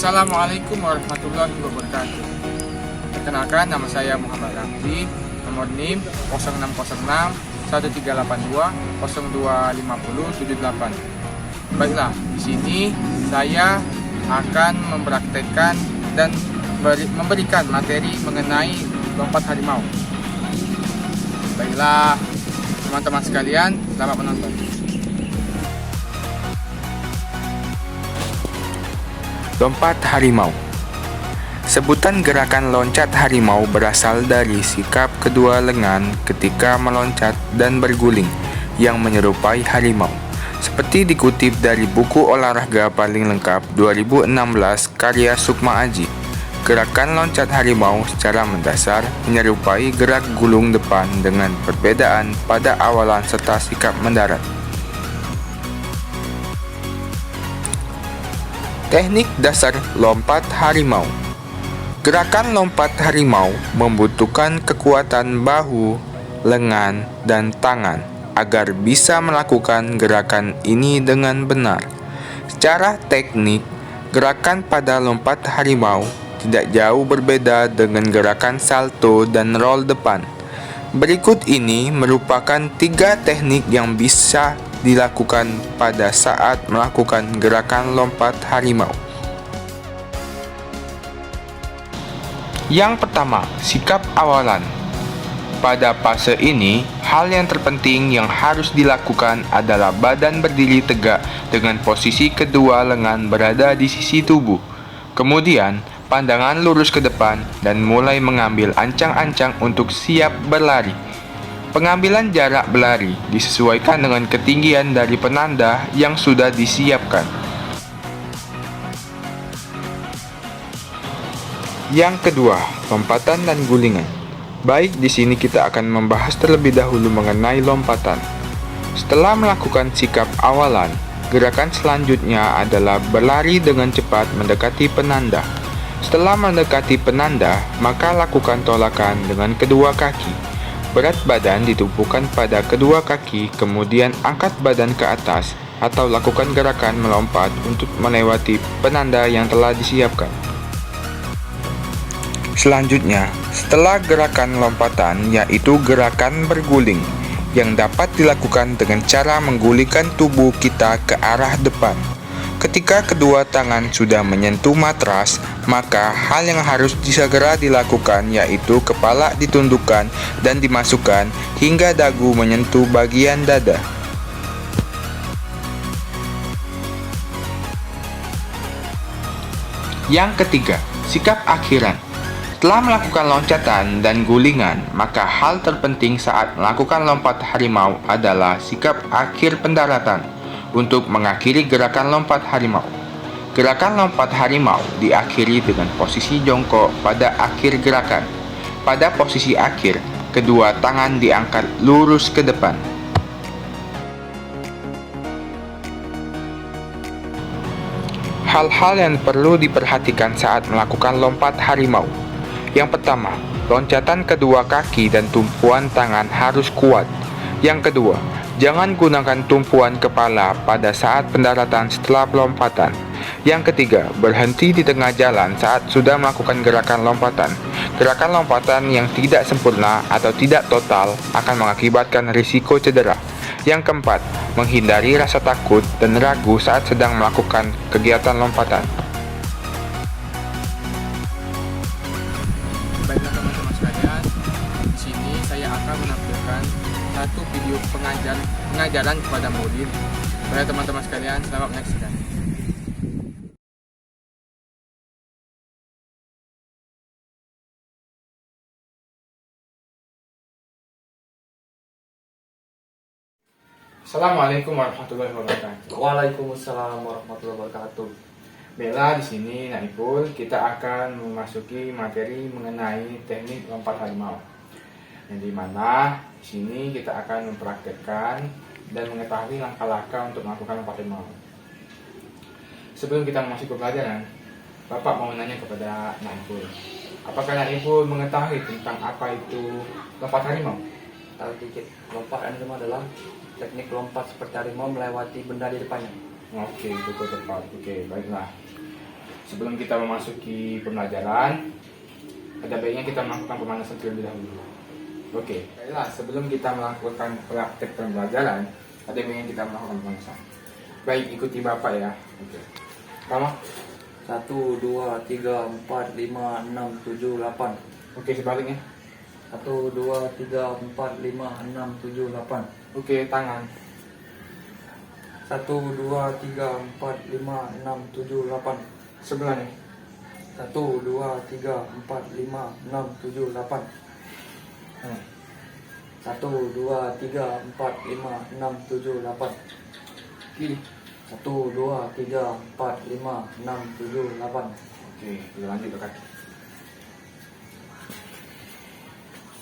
Assalamualaikum warahmatullahi wabarakatuh. Perkenalkan, nama saya Muhammad Ramzi, nomor NIM 0606 1382 0250 78. Baiklah, di sini saya akan mempraktekkan dan memberikan materi mengenai lompat harimau. Baiklah, teman-teman sekalian, selamat menonton. Lompat harimau. Sebutan gerakan loncat harimau berasal dari sikap kedua lengan ketika meloncat dan berguling yang menyerupai harimau. Seperti dikutip dari buku olahraga paling lengkap 2016 karya Sukma Aji, gerakan loncat harimau secara mendasar menyerupai gerak gulung depan dengan perbedaan pada awalan serta sikap mendarat. Teknik dasar lompat harimau. Gerakan lompat harimau membutuhkan kekuatan bahu, lengan, dan tangan agar bisa melakukan gerakan ini dengan benar. Secara teknik, gerakan pada lompat harimau tidak jauh berbeda dengan gerakan salto dan roll depan. Berikut ini merupakan 3 teknik yang bisa dilakukan pada saat melakukan gerakan lompat harimau. Yang pertama, sikap awalan. Pada fase ini, hal yang terpenting yang harus dilakukan adalah badan berdiri tegak dengan posisi kedua lengan berada di sisi tubuh. Kemudian, pandangan lurus ke depan dan mulai mengambil ancang-ancang untuk siap berlari. Pengambilan jarak berlari disesuaikan dengan ketinggian dari penanda yang sudah disiapkan. Yang kedua, lompatan dan gulingan. Baik, di sini kita akan membahas terlebih dahulu mengenai lompatan. Setelah melakukan sikap awalan, gerakan selanjutnya adalah berlari dengan cepat mendekati penanda. Setelah mendekati penanda, maka lakukan tolakan dengan kedua kaki. Berat badan ditumpukan pada kedua kaki, kemudian angkat badan ke atas atau lakukan gerakan melompat untuk melewati penanda yang telah disiapkan. Selanjutnya, setelah gerakan lompatan yaitu gerakan berguling yang dapat dilakukan dengan cara menggulingkan tubuh kita ke arah depan. Ketika kedua tangan sudah menyentuh matras, maka hal yang harus segera dilakukan yaitu kepala ditundukkan dan dimasukkan hingga dagu menyentuh bagian dada. Yang ketiga, sikap akhiran. Setelah melakukan loncatan dan gulingan, maka hal terpenting saat melakukan lompat harimau adalah sikap akhir pendaratan untuk mengakhiri gerakan lompat harimau. Gerakan lompat harimau diakhiri dengan posisi jongkok pada akhir gerakan. Pada posisi akhir, kedua tangan diangkat lurus ke depan. Hal-hal yang perlu diperhatikan saat melakukan lompat harimau. Yang pertama, loncatan kedua kaki dan tumpuan tangan harus kuat. Yang kedua, jangan gunakan tumpuan kepala pada saat pendaratan setelah pelompatan. Yang ketiga, berhenti di tengah jalan saat sudah melakukan gerakan lompatan. Gerakan lompatan yang tidak sempurna atau tidak total akan mengakibatkan risiko cedera. Yang keempat, menghindari rasa takut dan ragu saat sedang melakukan kegiatan lompatan. Baiklah teman-teman sekalian, di sini saya akan menampilkan satu video pengajaran kepada murid. Baiklah teman-teman sekalian, selamat menyaksikan. Assalamualaikum warahmatullahi wabarakatuh. Waalaikumsalam warahmatullahi wabarakatuh. Bella, di sini Naipul, kita akan memasuki materi mengenai teknik lompat harimau. Yang dimana di sini kita akan mempraktekkan dan mengetahui langkah-langkah untuk melakukan lompat harimau. Sebelum kita masuk ke pelajaran, Bapak mau menanya kepada Naipul, apakah Naipul mengetahui tentang apa itu lompat harimau? Tahu dikit. Lompat harimau adalah teknik lompat seperti harimau melewati benda di depannya. Oke, cukup tepat. Oke, baiklah. sebelum kita memasuki pembelajaran, ada baiknya kita melakukan pemanasan terlebih dahulu. Oke, baiklah, sebelum kita melakukan praktek pembelajaran, ada baiknya kita melakukan pemanasan. Baik, ikuti Bapak ya. Oke. Pertama. 1, 2, 3, 4, 5, 6, 7, 8. Oke, sebaliknya. 1, 2, 3, 4, 5, 6, 7, 8. Oke, tangan. 1, 2, 3, 4, 5, 6, 7, 8. Sebelahnya. 1, 2, 3, 4, 5, 6, 7, 8. 1, 2, 3, 4, 5, 6, 7, 8. Kiri. 1, 2, 3, 4, 5, 6, 7, 8. Oke, kita lanjut ke kaki.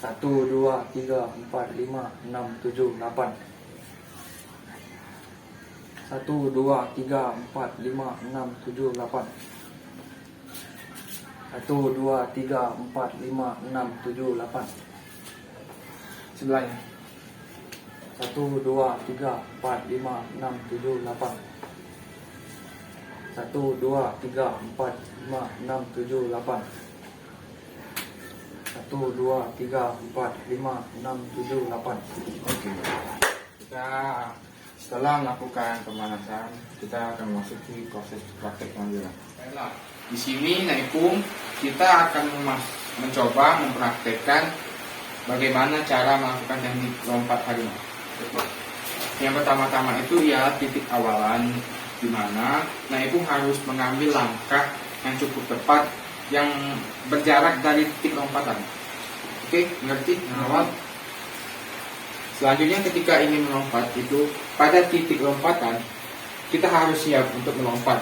1, 2, 3, 4, 5, 6, 7, 8. 1, 2, 3, 4, 5, 6, 7, 8. 1, 2, 3, 4, 5, 6, 7, 8. Sebelahnya. 1, 2, 3, 4, 5, 6, 7, 8. 1, 2, 3, 4, 5, 6, 7, 8. 1, 2, 3, 4, 5, 6, 7, 8. Oke. Kita setelah melakukan pemanasan, kita akan memasuki proses praktek selanjutnya. Baiklah, di sini Naipung kita akan mencoba mempraktekkan bagaimana cara melakukan teknik lompat harimau. Yang pertama-tama itu ialah titik awalan, di mana Naipung harus mengambil langkah yang cukup tepat yang berjarak dari titik lompatan. Oke, mengerti? Awal. Selanjutnya ketika ingin melompat itu pada titik lompatan kita harus siap untuk melompat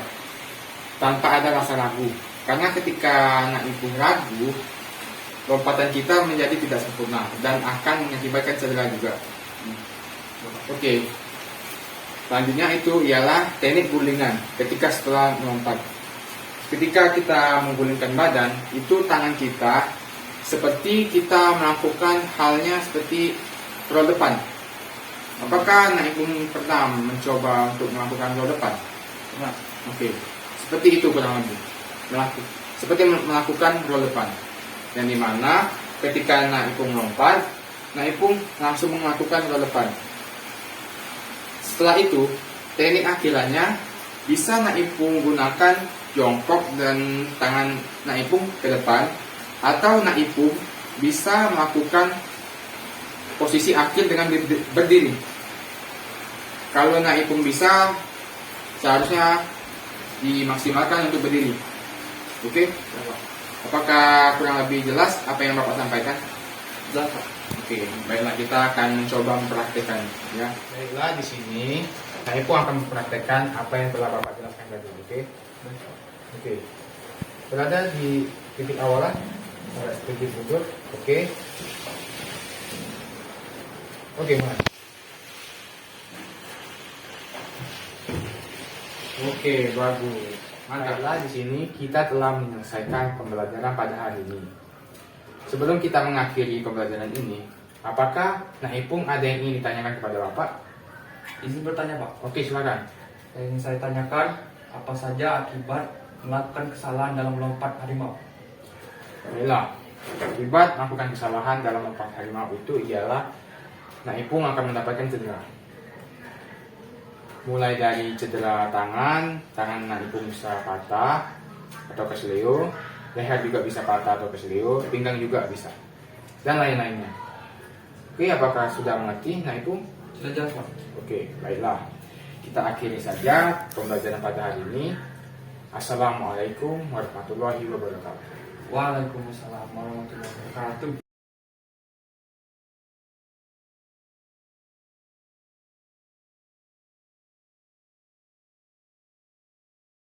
tanpa ada rasa ragu. Karena ketika Naipung ragu, lompatan kita menjadi tidak sempurna dan akan mengakibatkan cedera juga. Oke. Selanjutnya itu ialah teknik gulingan ketika setelah melompat. Ketika kita menggulingkan badan, itu tangan kita seperti kita melakukan halnya seperti roll depan. Apakah Naipung pernah mencoba untuk melakukan roll depan? Pernah. Oke. Seperti itu kurang lebih. Seperti melakukan roll depan. Yang dimana ketika Naipung melompat, Naipung langsung melakukan roll depan. Setelah itu, teknik akhirannya bisa Naipung gunakan jongkok dan tangan Naipung ke depan, atau Naipung bisa melakukan posisi akhir dengan berdiri. Kalau Naipung bisa, seharusnya dimaksimalkan untuk berdiri. Oke? Apakah kurang lebih jelas apa yang Bapak sampaikan? Jelas, Pak. Oke, baiklah kita akan mencoba mempraktikkan ya. Baiklah, di sini Naipung akan mempraktikkan apa yang telah Bapak jelaskan tadi. Oke. Berada di titik awalan, ada sedikit mundur. Oke, mulai. Oke, bagus. Baiklah, di sini kita telah menyelesaikan pembelajaran pada hari ini. Sebelum kita mengakhiri pembelajaran ini, apakah Naipung ada yang ingin ditanyakan kepada Bapak? Izin bertanya, Pak. Oke, silakan. Yang ingin saya tanyakan, apa saja akibat melakukan kesalahan dalam melompat harimau? Baiklah, akibat melakukan kesalahan dalam melompat harimau itu ialah Naipung akan mendapatkan cedera. Mulai dari cedera tangan Naipung bisa patah atau kesleo, leher juga bisa patah atau kesleo, pinggang juga bisa, dan lain-lainnya. Oke, apakah sudah mengerti Naipung? Sudah jelas, Pak. Oke, baiklah. Kita akhiri saja pembelajaran pada hari ini. Assalamualaikum warahmatullahi wabarakatuh. Waalaikumsalam warahmatullahi wabarakatuh.